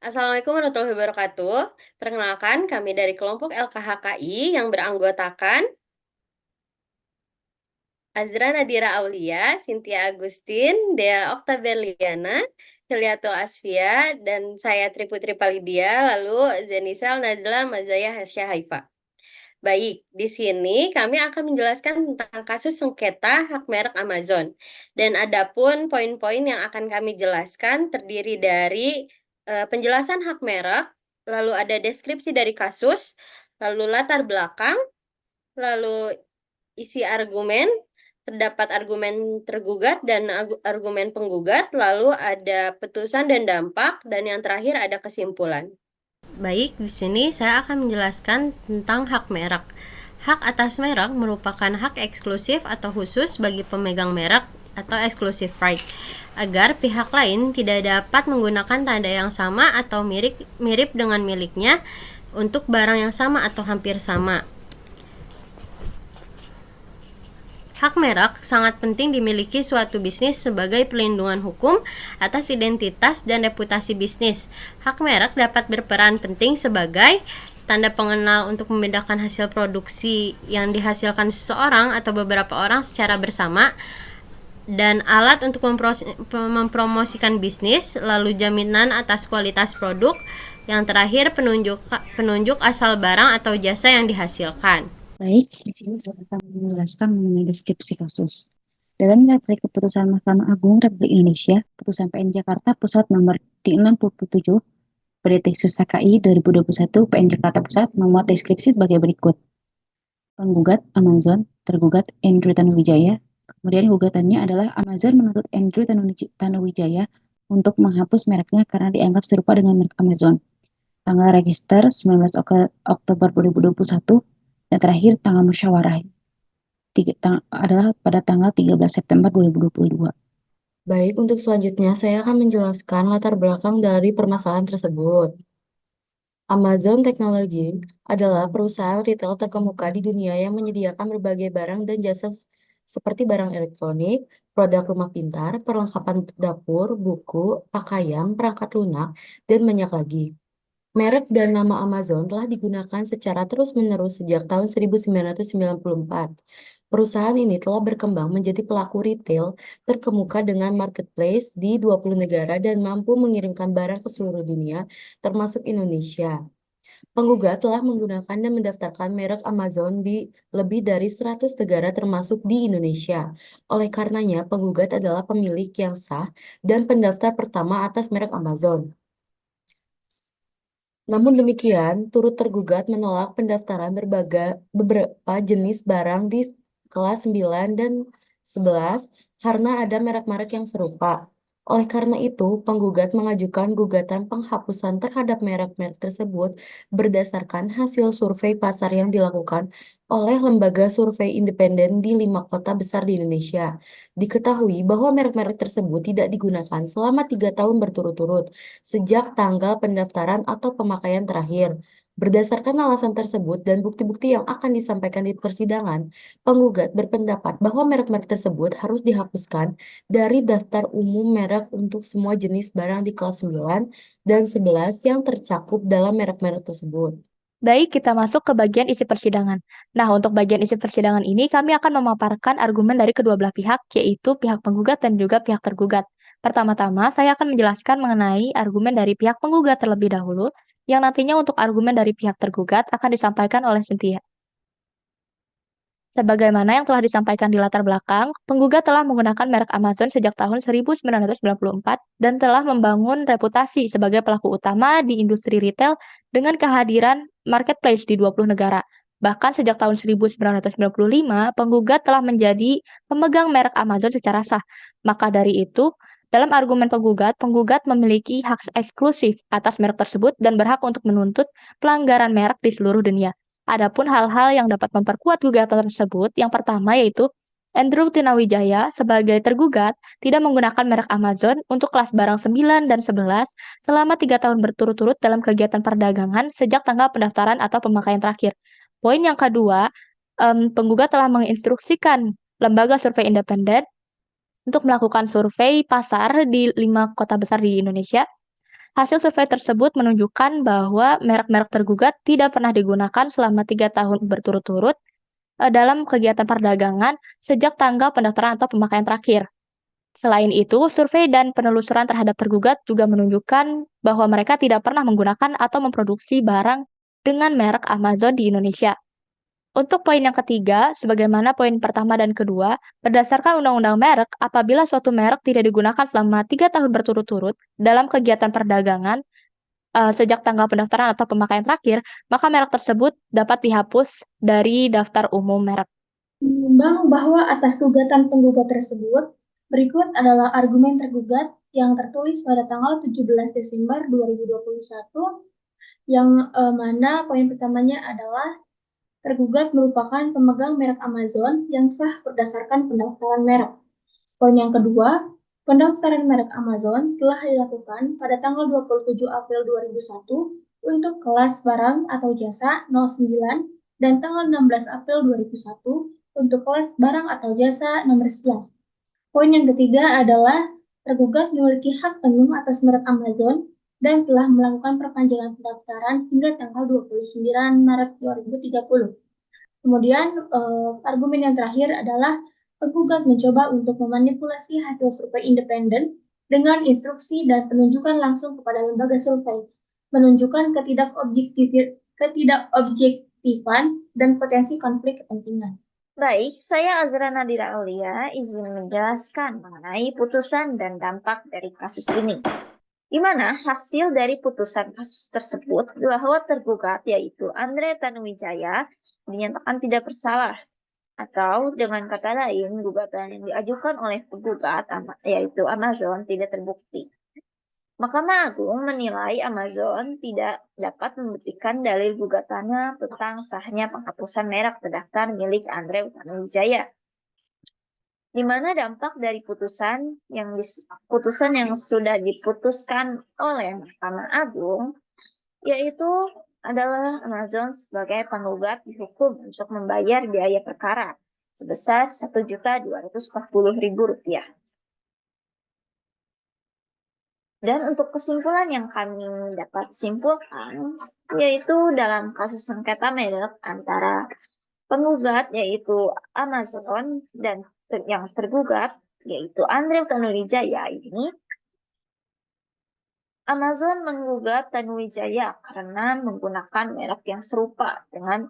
Assalamualaikum warahmatullahi wabarakatuh. Perkenalkan, kami dari kelompok LKHKI yang beranggotakan Azra Nadira Aulia, Cynthia Agustin, Dea Oktaberliana, Hiliatul Asfia, dan saya Triputri Palidia, lalu Zenisel Najla Mazaya Hasya Haifa. Baik, di sini kami akan menjelaskan tentang kasus sengketa hak merek Amazon. Dan adapun poin-poin yang akan kami jelaskan terdiri dari penjelasan hak merek, lalu ada deskripsi dari kasus, lalu latar belakang, lalu isi argumen, terdapat argumen tergugat dan argumen penggugat, lalu ada putusan dan dampak, dan yang terakhir ada kesimpulan. Baik, di sini saya akan menjelaskan tentang hak merek. Hak atas merek merupakan hak eksklusif atau khusus bagi pemegang merek atau exclusive right, agar pihak lain tidak dapat menggunakan tanda yang sama atau mirip dengan miliknya untuk barang yang sama atau hampir sama. Hak merek sangat penting dimiliki suatu bisnis sebagai pelindungan hukum atas identitas dan reputasi bisnis. Hak merek dapat berperan penting sebagai tanda pengenal untuk membedakan hasil produksi yang dihasilkan seseorang atau beberapa orang secara bersama, dan alat untuk mempromosikan bisnis, lalu jaminan atas kualitas produk, yang terakhir penunjuk asal barang atau jasa yang dihasilkan. Baik, di sini saya akan menjelaskan mengenai deskripsi kasus. Dalam nilai keputusan Mahkamah Agung Republik Indonesia, Putusan PN Jakarta Pusat nomor 67, Petitus KI 2021, PN Jakarta Pusat memuat deskripsi sebagai berikut. Penggugat Amazon, tergugat Andrew Tanuwijaya. Kemudian gugatannya adalah Amazon menuntut Andrew Tanuwijaya untuk menghapus mereknya karena dianggap serupa dengan merek Amazon. Tanggal register 19 Oktober 2021, dan terakhir tanggal musyawarah adalah pada tanggal 13 September 2022. Baik, untuk selanjutnya saya akan menjelaskan latar belakang dari permasalahan tersebut. Amazon Technology adalah perusahaan retail terkemuka di dunia yang menyediakan berbagai barang dan jasa seperti barang elektronik, produk rumah pintar, perlengkapan dapur, buku, pakaian, perangkat lunak, dan banyak lagi. Merek dan nama Amazon telah digunakan secara terus-menerus sejak tahun 1994. Perusahaan ini telah berkembang menjadi pelaku retail terkemuka dengan marketplace di 20 negara dan mampu mengirimkan barang ke seluruh dunia, termasuk Indonesia. Penggugat telah menggunakan dan mendaftarkan merek Amazon di lebih dari 100 negara termasuk di Indonesia. Oleh karenanya, penggugat adalah pemilik yang sah dan pendaftar pertama atas merek Amazon. Namun demikian, turut tergugat menolak pendaftaran beberapa jenis barang di kelas 9 dan 11 karena ada merek-merek yang serupa. Oleh karena itu, penggugat mengajukan gugatan penghapusan terhadap merek-merek tersebut berdasarkan hasil survei pasar yang dilakukan oleh lembaga survei independen di 5 kota besar di Indonesia. Diketahui bahwa merek-merek tersebut tidak digunakan selama 3 tahun berturut-turut sejak tanggal pendaftaran atau pemakaian terakhir. Berdasarkan alasan tersebut dan bukti-bukti yang akan disampaikan di persidangan, penggugat berpendapat bahwa merek-merek tersebut harus dihapuskan dari daftar umum merek untuk semua jenis barang di kelas 9 dan 11 yang tercakup dalam merek-merek tersebut. Baik, kita masuk ke bagian isi persidangan. Nah, untuk bagian isi persidangan ini, kami akan memaparkan argumen dari kedua belah pihak, yaitu pihak penggugat dan juga pihak tergugat. Pertama-tama, saya akan menjelaskan mengenai argumen dari pihak penggugat terlebih dahulu, yang nantinya untuk argumen dari pihak tergugat akan disampaikan oleh Cynthia. Sebagaimana yang telah disampaikan di latar belakang, penggugat telah menggunakan merek Amazon sejak tahun 1994 dan telah membangun reputasi sebagai pelaku utama di industri retail dengan kehadiran marketplace di 20 negara. Bahkan sejak tahun 1995, penggugat telah menjadi pemegang merek Amazon secara sah. Maka dari itu, dalam argumen penggugat memiliki hak eksklusif atas merek tersebut dan berhak untuk menuntut pelanggaran merek di seluruh dunia. Adapun hal-hal yang dapat memperkuat gugatan tersebut, yang pertama yaitu Andrew Tanuwijaya sebagai tergugat tidak menggunakan merek Amazon untuk kelas barang 9 dan 11 selama 3 tahun berturut-turut dalam kegiatan perdagangan sejak tanggal pendaftaran atau pemakaian terakhir. Poin yang kedua, penggugat telah menginstruksikan lembaga survei independen untuk melakukan survei pasar di 5 kota besar di Indonesia Hasil survei tersebut menunjukkan bahwa merek-merek tergugat tidak pernah digunakan selama 3 tahun berturut-turut dalam kegiatan perdagangan sejak tanggal pendaftaran atau pemakaian terakhir. Selain itu, survei dan penelusuran terhadap tergugat juga menunjukkan bahwa mereka tidak pernah menggunakan atau memproduksi barang dengan merek Amazon di Indonesia. Untuk poin yang ketiga, sebagaimana poin pertama dan kedua, berdasarkan Undang-Undang Merek, apabila suatu merek tidak digunakan selama 3 tahun berturut-turut dalam kegiatan perdagangan sejak tanggal pendaftaran atau pemakaian terakhir, maka merek tersebut dapat dihapus dari daftar umum merek. Menimbang bahwa atas gugatan penggugat tersebut, berikut adalah argumen tergugat yang tertulis pada tanggal 17 Desember 2021, yang mana poin pertamanya adalah tergugat merupakan pemegang merek Amazon yang sah berdasarkan pendaftaran merek. Poin yang kedua, pendaftaran merek Amazon telah dilakukan pada tanggal 27 April 2001 untuk kelas barang atau jasa 09 dan tanggal 16 April 2001 untuk kelas barang atau jasa nomor 11. Poin yang ketiga adalah tergugat memiliki hak penuh atas merek Amazon dan telah melakukan perpanjangan pendaftaran hingga tanggal 29 Maret 2030. Kemudian argumen yang terakhir adalah penggugat mencoba untuk memanipulasi hasil survei independen dengan instruksi dan penunjukan langsung kepada lembaga survei, menunjukkan ketidakobjektifan dan potensi konflik kepentingan. Baik, saya Azra Nadira Aulia izin menjelaskan mengenai putusan dan dampak dari kasus ini. Di mana hasil dari putusan kasus tersebut bahwa tergugat yaitu Andre Tanuwijaya dinyatakan tidak bersalah, atau dengan kata lain gugatan yang diajukan oleh penggugat yaitu Amazon tidak terbukti. Mahkamah Agung menilai Amazon tidak dapat membuktikan dalil gugatannya tentang sahnya penghapusan merek terdaftar milik Andre Tanuwijaya. Di mana dampak dari putusan yang sudah diputuskan oleh Mahkamah Agung yaitu adalah Amazon sebagai penggugat dihukum untuk membayar biaya perkara sebesar Rp1.240.000. Dan untuk kesimpulan yang kami dapat simpulkan yaitu dalam kasus sengketa merek antara penggugat yaitu Amazon dan yang tergugat yaitu Andre Tanuwijaya ini, Amazon menggugat Tanuwijaya karena menggunakan merek yang serupa dengan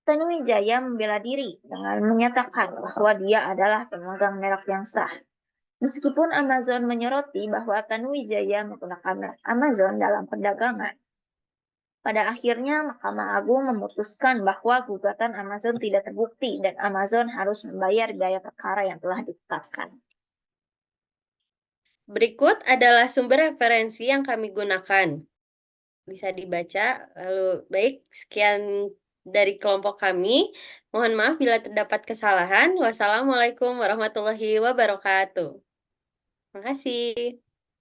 Tanuwijaya membela diri dengan menyatakan bahwa dia adalah pemegang merek yang sah. Meskipun Amazon menyoroti bahwa Tanuwijaya menggunakan merek Amazon dalam perdagangan, pada akhirnya Mahkamah Agung memutuskan bahwa gugatan Amazon tidak terbukti dan Amazon harus membayar biaya perkara yang telah ditetapkan. Berikut adalah sumber referensi yang kami gunakan. Bisa dibaca. Lalu, baik, sekian dari kelompok kami. Mohon maaf bila terdapat kesalahan. Wassalamualaikum warahmatullahi wabarakatuh. Terima kasih.